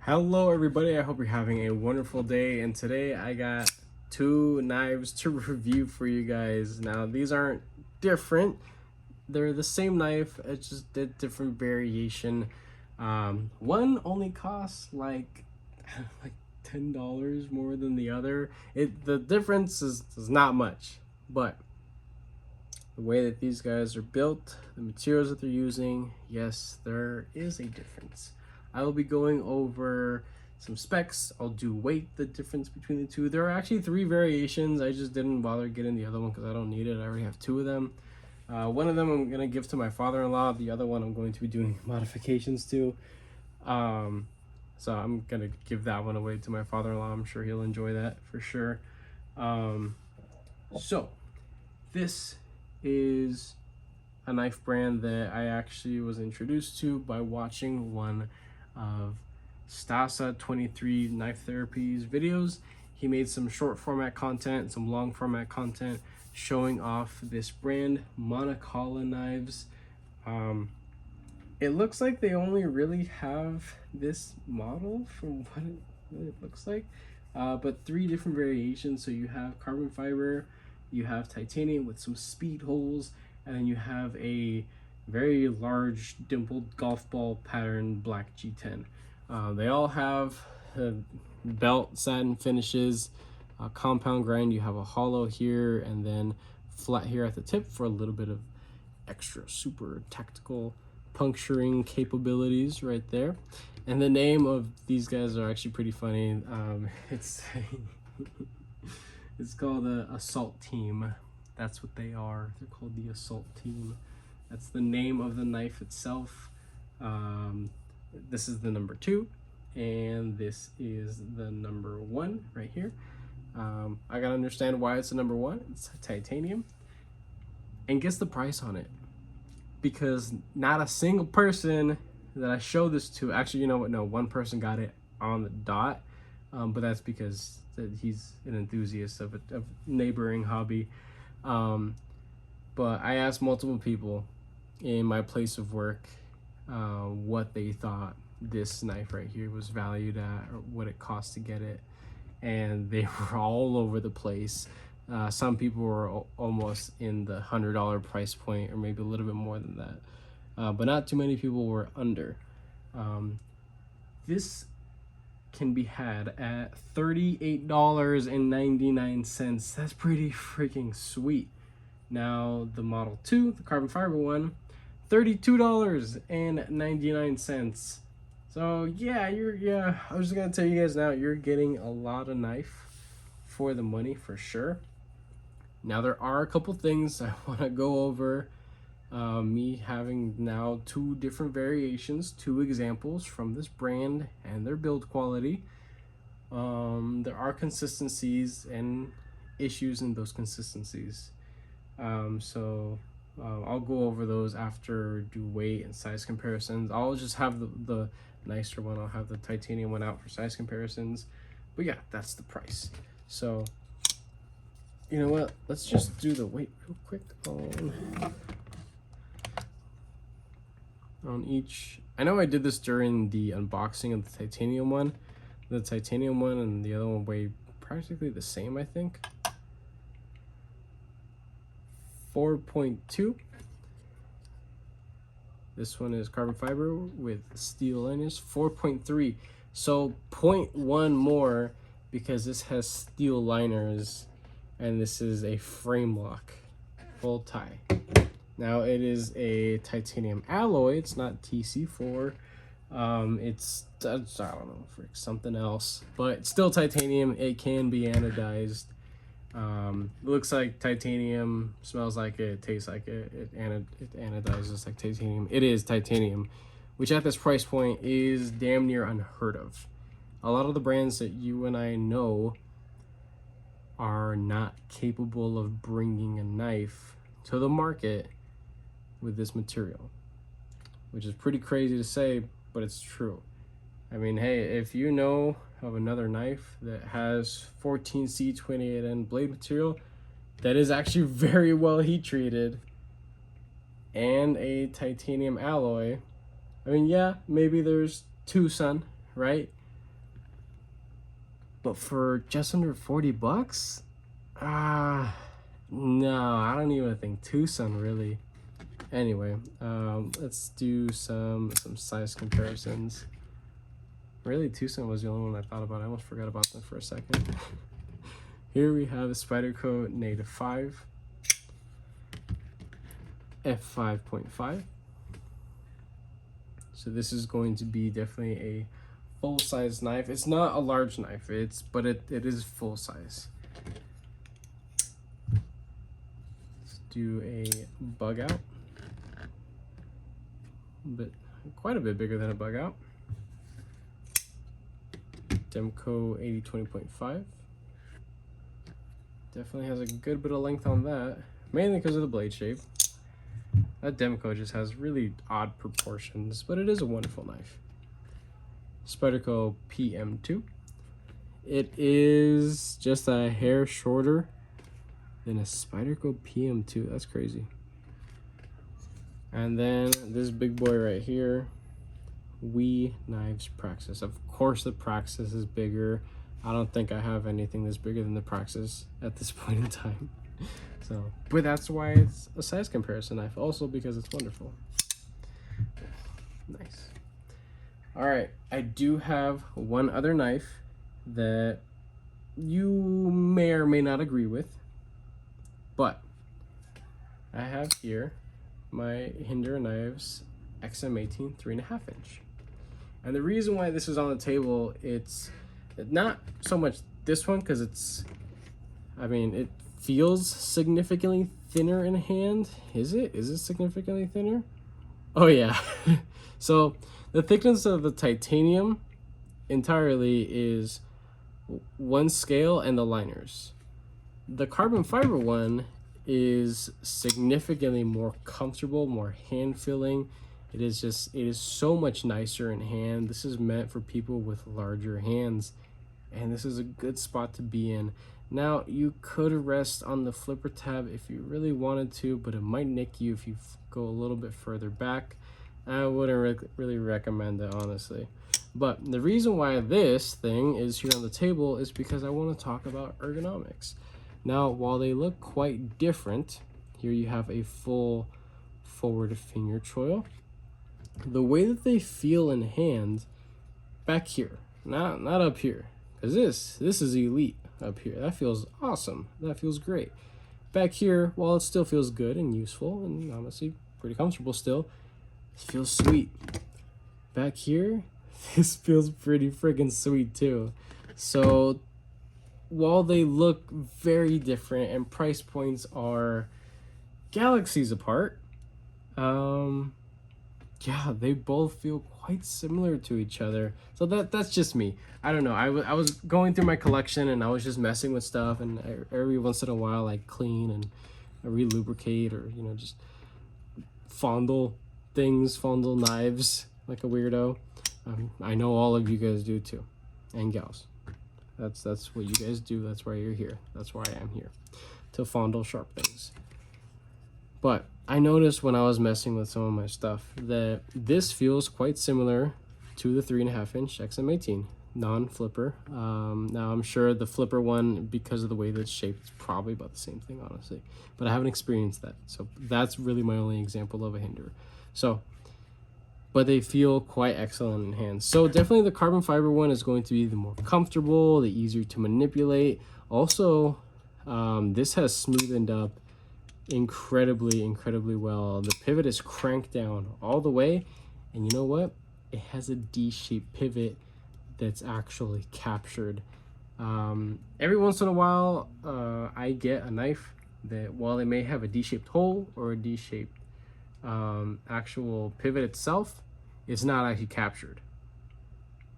Hello everybody, I hope you're having a wonderful day, and today I got two knives to review for you guys. Now these aren't different, they're the same knife, it's just a different variation. One only costs like like $10 more than the other. The difference is not much, but the way that these guys are built, the materials that they're using, yes, there is a difference. I will be going over some specs. I'll do weight, the difference between the two. There are actually 3 variations. I just didn't bother getting the other one because I don't need it. I already have 2 of them. One of them I'm going to give to my father-in-law. The other one I'm going to be doing modifications to. So I'm going to give that one away to my father-in-law. I'm sure he'll enjoy that for sure. So this is a knife brand that I actually was introduced to by watching one of Stasa 23 Knife Therapy's videos. He made some short format content, some long format content showing off this brand, Monikala knives. It looks like they only really have this model from what it looks like, but 3 different variations. So you have carbon fiber, you have titanium with some speed holes, and then you have a very large dimpled golf ball pattern black G10. They all have belt satin finishes, compound grind. You have a hollow here and then flat here at the tip for a little bit of extra super tactical puncturing capabilities right there. And the name of these guys are actually pretty funny. It's it's called the Assault Team. That's what they are. They're called the Assault Team. That's the name of the knife itself. This is the number 2, and this is the number 1 right here. I gotta understand why it's the number 1. It's titanium. And guess the price on it. Because not a single person that I showed this to, actually, you know what? No, one person got it on the dot. But that's because he's an enthusiast of a neighboring hobby. But I asked multiple people in my place of work what they thought this knife right here was valued at, or what it cost to get it, and they were all over the place. Some people were almost in the $100 price point, or maybe a little bit more than that, but not too many people were under. This can be had at $38.99. That's pretty freaking sweet. Now the Model 2, the carbon fiber one, $32.99. So yeah, I was just gonna tell you guys now, you're getting a lot of knife for the money for sure. Now there are a couple things I want to go over. Me having now 2 different variations, 2 examples from this brand and their build quality. There are consistencies and issues in those consistencies. So I'll go over those after do weight and size comparisons. I'll just have the nicer one. I'll have the titanium one out for size comparisons. But yeah, that's the price. So you know what? Let's just do the weight real quick on each. I know I did this during the unboxing of the titanium one. The titanium one and the other one weigh practically the same, I think. 4.2. This one is carbon fiber with steel liners, 4.3. So 0.1 more because this has steel liners and this is a frame lock full tie. Now it is a titanium alloy. It's not TC4. It's I don't know, something else, but it's still titanium. It can be anodized. Looks like titanium, smells like it, tastes like it. It anodizes like titanium. It is titanium, which at this price point is damn near unheard of. A lot of the brands that you and I know are not capable of bringing a knife to the market with this material, which is pretty crazy to say, but it's true. I mean, hey, if you know of another knife that has 14C28N blade material that is actually very well heat treated and a titanium alloy, I mean, yeah, maybe there's 2, son, right? But for just under 40 bucks, no, I don't even think Tucson really. Anyway, let's do some size comparisons. Really, Tucson was the only one I thought about. I almost forgot about them for a second. Here we have a Spyderco -5, f5.5. So this is going to be definitely a full-size knife. It's not a large knife, but it is full size. Let's do a bug out. But quite a bit bigger than a bug out. Demco 80-20.5. Definitely has a good bit of length on that, mainly because of the blade shape. That Demco just has really odd proportions, but it is a wonderful knife. Spyderco PM2. It is just a hair shorter than a Spyderco PM2. That's crazy. And then this big boy right here, We Knives Praxis. Of course the Praxis is bigger. I don't think I have anything that's bigger than the Praxis at this point in time. So, but that's why it's a size comparison knife, also because it's wonderful. Nice. All right, I do have one other knife that you may or may not agree with, but I have here my Hinder Knives XM18 3.5 inch. And the reason why this is on the table, it's not so much this one, because it feels significantly thinner in hand. Is it significantly thinner? Oh yeah. So the thickness of the titanium entirely is one scale, and the liners. The carbon fiber one is significantly more comfortable, more hand feeling. It is so much nicer in hand. This is meant for people with larger hands, and this is a good spot to be in. Now, you could rest on the flipper tab if you really wanted to, but it might nick you if you go a little bit further back. I wouldn't really recommend it, honestly. But the reason why this thing is here on the table is because I want to talk about ergonomics. Now, while they look quite different, here you have a full forward finger choil. The way that they feel in hand, back here, not up here, because this is elite up here. That feels awesome. That feels great. Back here, while it still feels good and useful and honestly pretty comfortable still, it feels sweet. Back here, this feels pretty freaking sweet too. So while they look very different and price points are galaxies apart, yeah, they both feel quite similar to each other. So that's just me. I don't know. I was going through my collection and I was just messing with stuff, and every once in a while I clean and I re-lubricate, or just fondle things, fondle knives like a weirdo. I know all of you guys do too, and gals. That's what you guys do. That's why you're here. That's why I am here, to fondle sharp things. But I noticed when I was messing with some of my stuff that this feels quite similar to the 3.5 inch XM18 non-flipper. Now I'm sure the flipper one, because of the way that it's shaped, is probably about the same thing, honestly. But I haven't experienced that, so that's really my only example of a Hinder. So, but they feel quite excellent in hand. So definitely the carbon fiber one is going to be the more comfortable, the easier to manipulate. Also, this has smoothened up incredibly well. The pivot is cranked down all the way, and you know what? It has a D-shaped pivot that's actually captured. Every once in a while, I get a knife that, while they may have a D-shaped hole or a D-shaped actual pivot itself, it's not actually captured.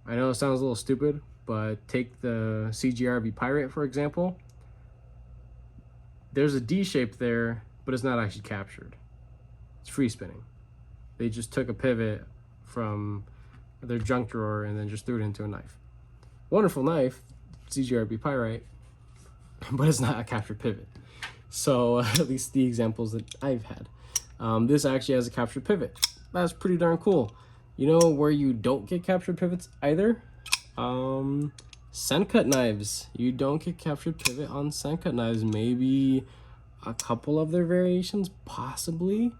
I know it sounds a little stupid, but take the CGRB Pirate, for example. There's a D shape there, but it's not actually captured. It's free spinning. They just took a pivot from their junk drawer and then just threw it into a knife. Wonderful knife, CGRB Pirate, but it's not a captured pivot. So at least the examples that I've had. This actually has a captured pivot. That's pretty darn cool. You know where you don't get captured pivots either? Sand cut knives. You don't get captured pivot on sand cut knives. Maybe a couple of their variations, possibly.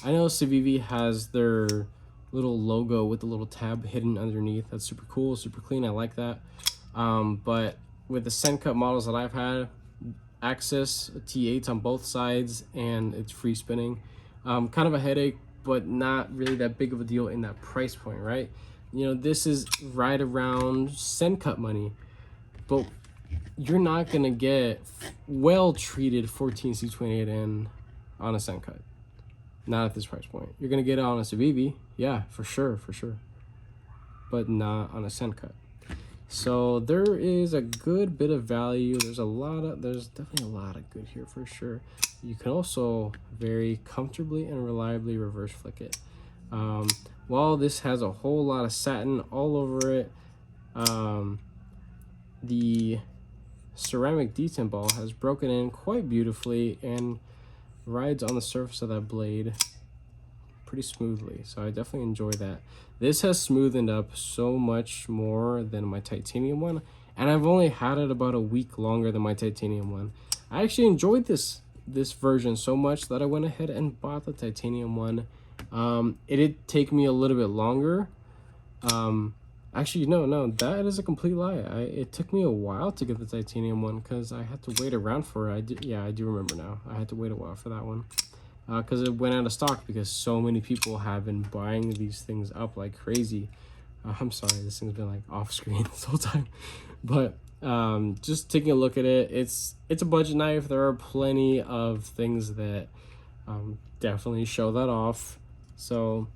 I know Civivi has their little logo with the little tab hidden underneath. That's super cool, super clean. I like that. But with the sand cut models that I've had, Axis T8s on both sides, and it's free spinning. Kind of a headache, but not really that big of a deal in that price point, right? You know, this is right around sand cut money, but you're not gonna get well treated 14C28N on a sand cut. Not at this price point. You're gonna get it on a Civivi, yeah, for sure, but not on a sand cut. So there is a good bit of value. There's definitely a lot of good here for sure. You can also very comfortably and reliably reverse flick it. While this has a whole lot of satin all over it, the ceramic detent ball has broken in quite beautifully and rides on the surface of that blade pretty smoothly, so I definitely enjoy that. This has smoothened up so much more than my titanium one, and I've only had it about a week longer than my titanium one. I actually enjoyed this version so much that I went ahead and bought the titanium one. It did take me a little bit longer. Actually, no, that is a complete lie. It took me a while to get the titanium one because I had to wait around for it. I do remember now. I had to wait a while for that one. Because it went out of stock because so many people have been buying these things up like crazy. I'm sorry, this thing's been like off screen this whole time. But just taking a look at it, it's a budget knife. There are plenty of things that definitely show that off. So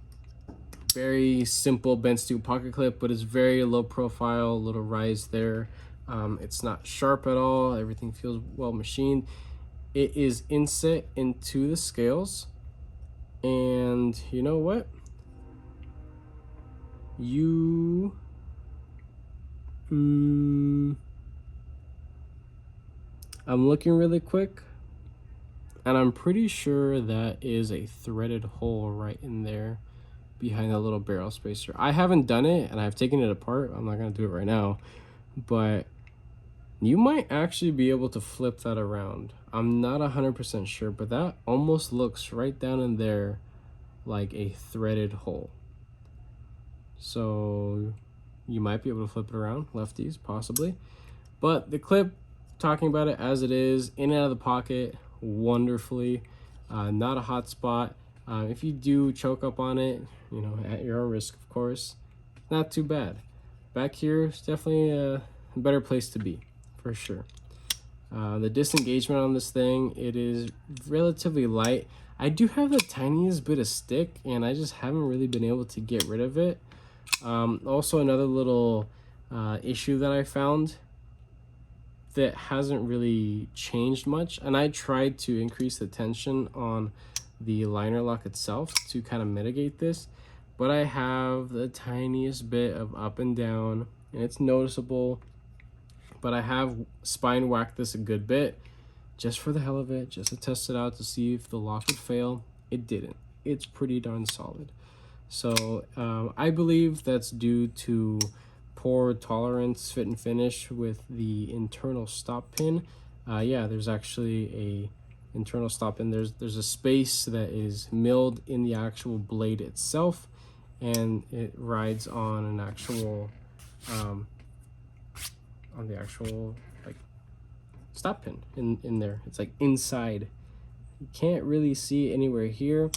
very simple bent steel pocket clip, but it's very low profile, little rise there. It's not sharp at all. Everything feels well machined. It is inset into the scales, and you know what? I'm looking really quick, and I'm pretty sure that is a threaded hole right in there behind that little barrel spacer. I haven't done it, and I've taken it apart. I'm not gonna do it right now, but you might actually be able to flip that around. I'm not 100% sure, but that almost looks right down in there like a threaded hole. So you might be able to flip it around, lefties, possibly. But the clip, talking about it as it is, in and out of the pocket, wonderfully. Not a hot spot. If you do choke up on it, you know, at your own risk, of course, not too bad. Back here is definitely a better place to be, for sure. The disengagement on this thing, it is relatively light. I do have the tiniest bit of stick, and I just haven't really been able to get rid of it. Also, another little issue that I found that hasn't really changed much, and I tried to increase the tension on the liner lock itself to kind of mitigate this, but I have the tiniest bit of up and down, and it's noticeable. But I have spine whacked this a good bit just for the hell of it, just to test it out to see if the lock would fail. It didn't. It's pretty darn solid. So I believe that's due to poor tolerance, fit and finish with the internal stop pin. Yeah, there's actually a internal stop pin. There's a space that is milled in the actual blade itself, and it rides on an actual on the actual like stop pin in there. It's like inside. You can't really see anywhere here.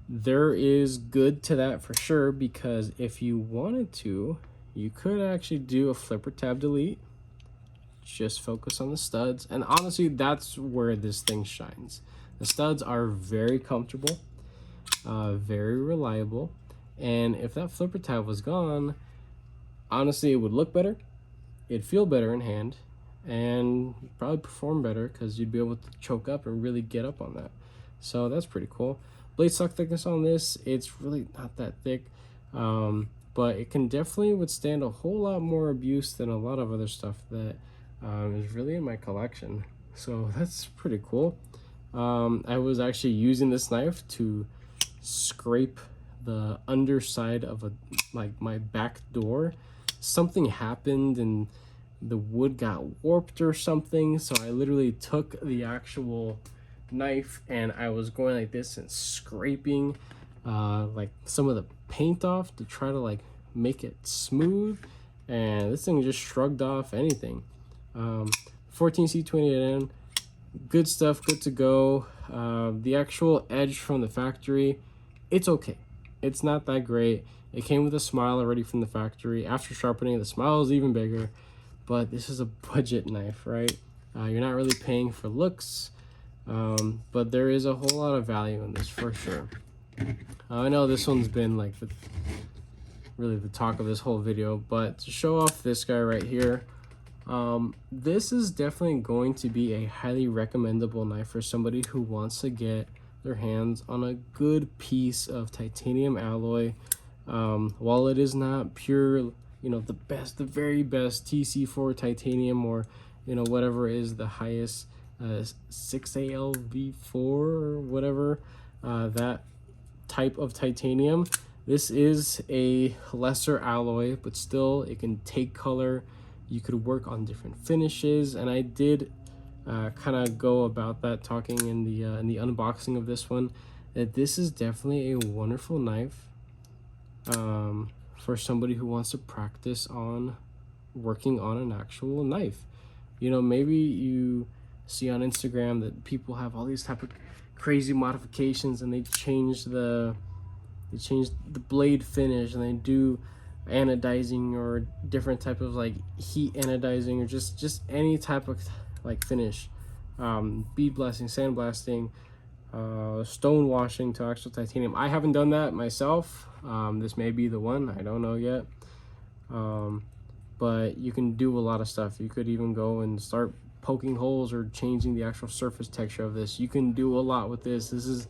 There is good to that for sure, because if you wanted to, you could actually do a flipper tab delete, just focus on the studs, and honestly that's where this thing shines. The studs are very comfortable, very reliable, and if that flipper tab was gone, honestly it would look better, it'd feel better in hand, and you'd probably perform better because you'd be able to choke up and really get up on that. So that's pretty cool. Blade stock thickness on this, it's really not that thick, but it can definitely withstand a whole lot more abuse than a lot of other stuff that is really in my collection. So that's pretty cool. I was actually using this knife to scrape the underside of my back door something happened and the wood got warped or something. So I literally took the actual knife and I was going like this and scraping like some of the paint off to try to like make it smooth, and this thing just shrugged off anything. 14C28N, good stuff, good to go. The actual edge from the factory, it's okay. It's not that great. It came with a smile already from the factory. After sharpening, the smile is even bigger. But this is a budget knife, right? You're not really paying for looks, but there is a whole lot of value in this for sure. I know this one's been like really the talk of this whole video, but to show off this guy right here, this is definitely going to be a highly recommendable knife for somebody who wants to get their hands on a good piece of titanium alloy. While it is not pure, you know, the very best TC4 titanium, or you know, whatever is the highest 6ALV4 or whatever, that type of titanium, this is a lesser alloy, but still it can take color. You could work on different finishes, and I did kind of go about that talking in the unboxing of this one, that this is definitely a wonderful knife for somebody who wants to practice on working on an actual knife. You know, maybe you see on Instagram that people have all these type of crazy modifications, and they change the blade finish, and they do anodizing or different type of like heat anodizing, or just any type of like finish, bead blasting, sand blasting, stone washing to actual titanium. I haven't done that myself. This may be the one, I don't know yet. But you can do a lot of stuff. You could even go and start poking holes or changing the actual surface texture of this. You can do a lot with this. This is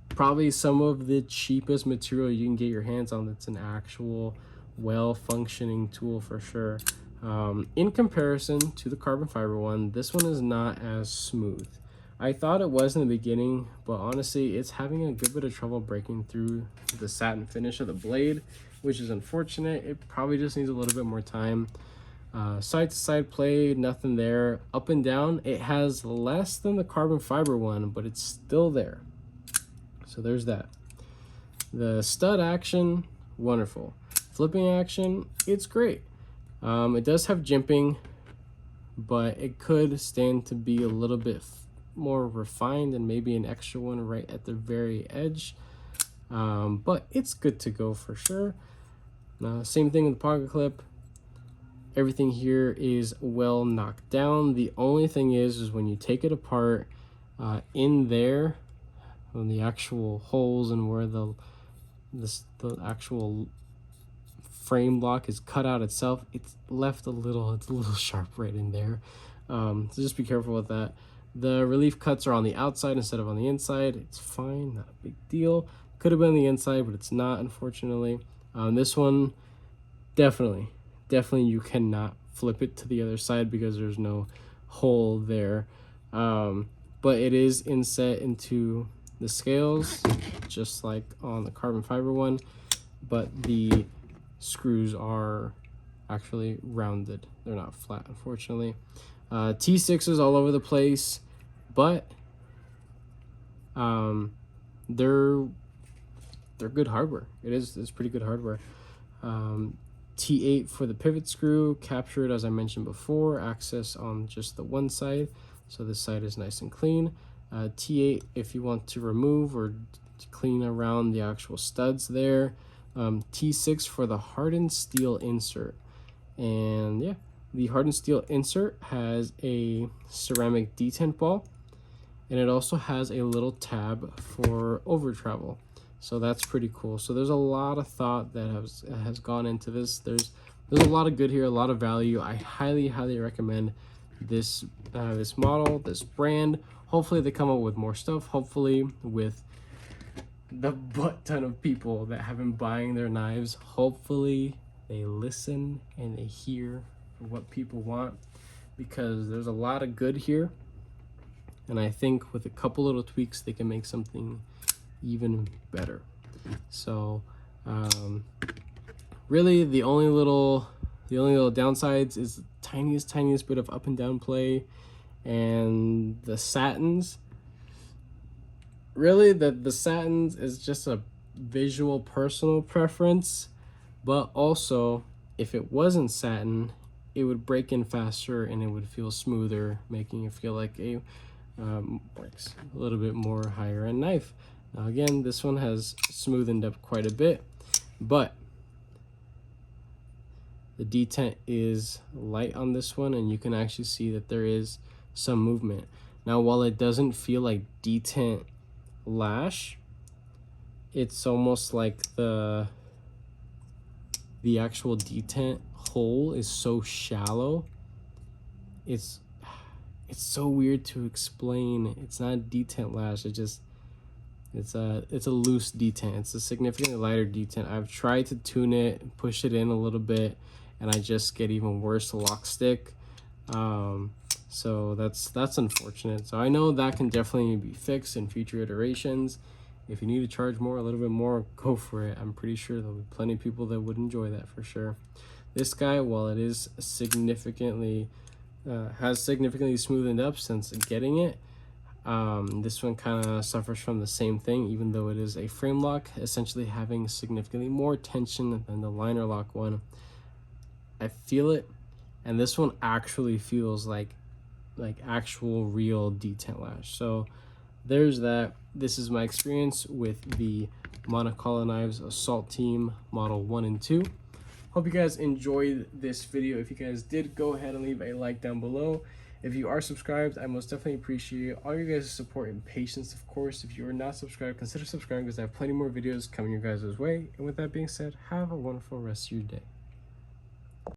probably some of the cheapest material you can get your hands on that's an actual well-functioning tool for sure. In comparison to the carbon fiber one, this one is not as smooth. I thought it was in the beginning, but honestly, it's having a good bit of trouble breaking through the satin finish of the blade, which is unfortunate. It probably just needs a little bit more time. Side to side play, nothing there. Up and down, it has less than the carbon fiber one, but it's still there. So there's that. The stud action, wonderful. Flipping action, it's great. It does have jimping, but it could stand to be a little bit more refined, and maybe an extra one right at the very edge. But it's good to go for sure. Same thing with the pocket clip. Everything here is well knocked down. The only thing is when you take it apart, in there, on the actual holes and where the actual frame block is cut out itself, it's left a little sharp right in there. So just be careful with that. The relief cuts are on the outside instead of on the inside. It's fine, not a big deal. Could have been on the inside, but it's not, unfortunately. This one, definitely you cannot flip it to the other side because there's no hole there. But it is inset into the scales, just like on the carbon fiber one, but the screws are actually rounded. They're not flat, unfortunately. T6s all over the place, but they're good hardware. It's pretty good hardware. T8 for the pivot screw, captured as I mentioned before, access on just the one side, so this side is nice and clean. T8 if you want to remove or clean around the actual studs there. T6 for the hardened steel insert, and yeah, the hardened steel insert has a ceramic detent ball, and it also has a little tab for over travel. So that's pretty cool. So there's a lot of thought that has gone into this. There's a lot of good here, a lot of value. I highly recommend this this model, this brand. Hopefully they come up with more stuff. Hopefully with the butt ton of people that have been buying their knives, hopefully they listen and they hear what people want, because there's a lot of good here, and I think with a couple little tweaks they can make something even better. So really the only little The only little downsides is the tiniest bit of up and down play, and the satins. Really, the satins is just a visual personal preference, but also if it wasn't satin, it would break in faster and it would feel smoother, making it feel like a little bit more higher end knife. Now again, this one has smoothened up quite a bit, but the detent is light on this one, and you can actually see that there is some movement. Now, while it doesn't feel like detent lash, it's almost like the actual detent hole is so shallow. It's so weird to explain. It's not detent lash. It's a loose detent. It's a significantly lighter detent. I've tried to tune it, push it in a little bit, and I just get even worse lock stick. So that's unfortunate. So I know that can definitely be fixed in future iterations. If you need to charge more, a little bit more, go for it. I'm pretty sure there'll be plenty of people that would enjoy that for sure. This guy, while it is significantly has significantly smoothened up since getting it, this one kind of suffers from the same thing, even though it is a frame lock, essentially having significantly more tension than the liner lock one. I feel it, and this one actually feels like actual real detent lash. So there's that. This is my experience with the Monikala Knives Assault Team Model 1 and 2. Hope you guys enjoyed this video. If you guys did, go ahead and leave a like down below. If you are subscribed, I most definitely appreciate all your guys' support and patience. Of course, if you are not subscribed, consider subscribing because I have plenty more videos coming your guys' way. And with that being said, have a wonderful rest of your day.